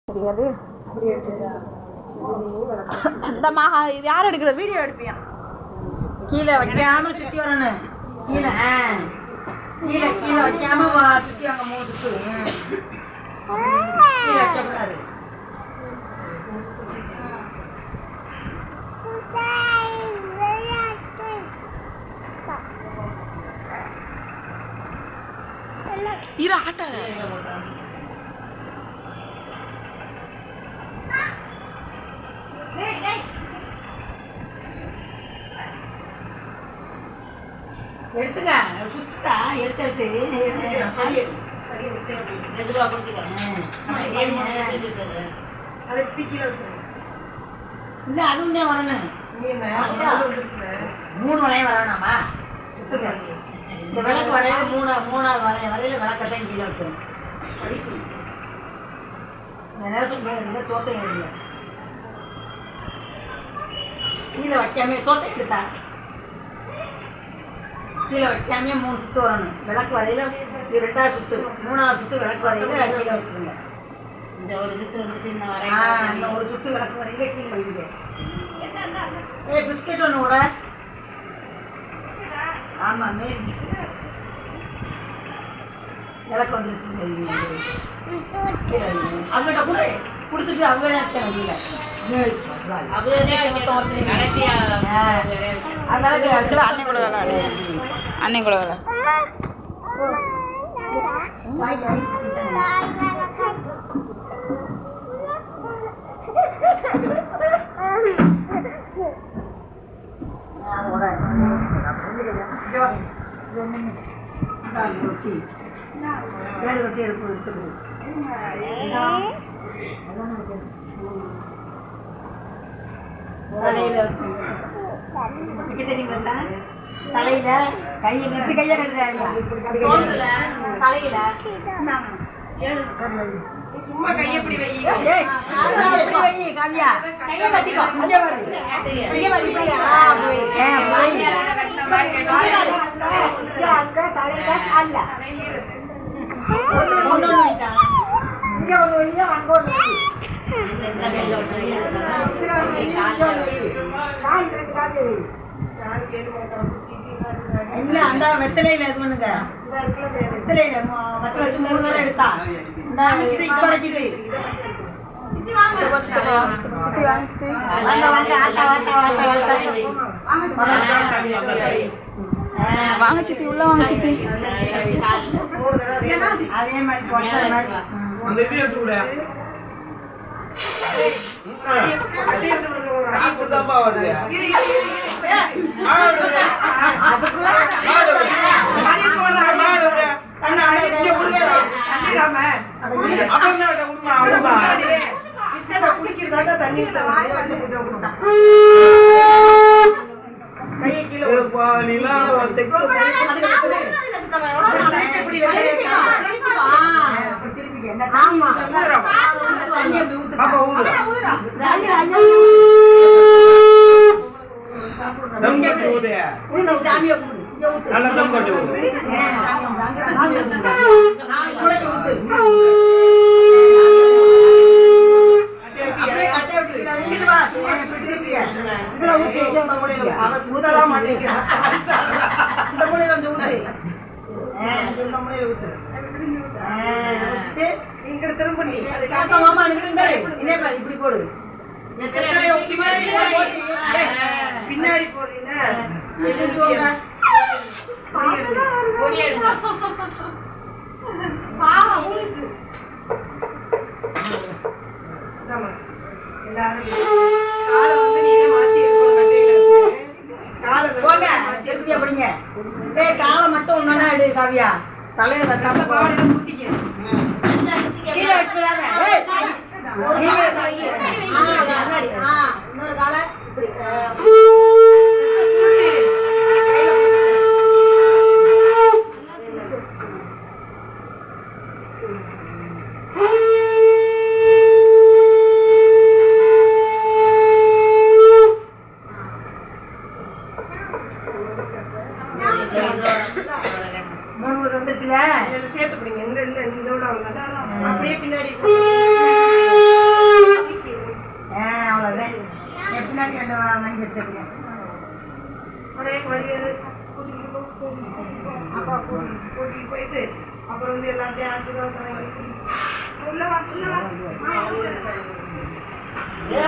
தெரியாது. இந்த மகா இது யார் எடுக்கிற வீடியோ எடுப்பியா? கீழே வைக்காம சுற்றி வரணும். கீழே கீழே கீழே வைக்காம சுற்றி வாங்க. 3 சுற்று கீழே வைக்கக்கூடாது. இரு ஆட்ட எடுத்துக்க சுத்தா எடுத்து இல்லை அதுவும் தான் வரணும். 3 வளையம் வரணும்மா. சுத்துக்க இந்த விளக்கு வரையில 3 வரையில விளக்கத்தான் கீழே வைக்கணும். இந்த நேரம் பேர் தோட்டம் ஏறிய கீழே வைக்காம தோட்டம் எடுத்தா கீழே வைக்காம 3 சுற்று வரணும். விளக்கு வரையில 2வது சுற்று 3வது சுற்று விளக்கு வரையில கீழே வச்சுருங்க. இந்த ஒரு சுற்று வந்துட்டு இந்த இந்த ஒரு சுற்று விளக்கு வரையில கீழே வைங்க. பிஸ்கெட் ஒன்று கூட. ஆமாம் மேல் விளக்கு வந்துருச்சு. அவங்ககிட்ட கூட கொடுத்துட்டு அவங்க அண்ணன் கூட வேலை அண்ணன் கூட வேலை ரொட்டி 7 ரொட்டி எடுத்துக்கணும். தலையில தெரியுங்களா? தலையில கையை இப்படி கையை கட்டுறாங்க. தலையில சும்மா கையை இப்படி வை. காவியா கையை கட்டிக்கோ. இல்ல அந்த வெத்தலையில இது பண்ணுங்க. வெத்தலையில வச்சு 3 வேலை எடுத்தா படைச்சிட்டு வாங்க சித்தி உள்ள வாங்க சித்தி. அதே மாதிரி வச்ச மாதிரி அந்த இது எடுத்து விட காத்துதாப்பா வருது. இப்படி போடு. பின்னாடி போடுறீங்க. காலை மட்டும் ஒன்னா எடு காவியா. தலையில தட்டாம கீழே வச்சுடாத. இன்னொரு காலை சேர்த்து பிடிங்க. அப்படியே பின்னாடி கேட்டு வாங்கி வச்சிருக்கேன். ஒரே வழியில் கூட்டிகிட்டு அப்பா கூட்டிகிட்டு போயிட்டு அப்புறம் வந்து எல்லாத்தையும் ஆசீர்வாதம் உள்ள வா இதோ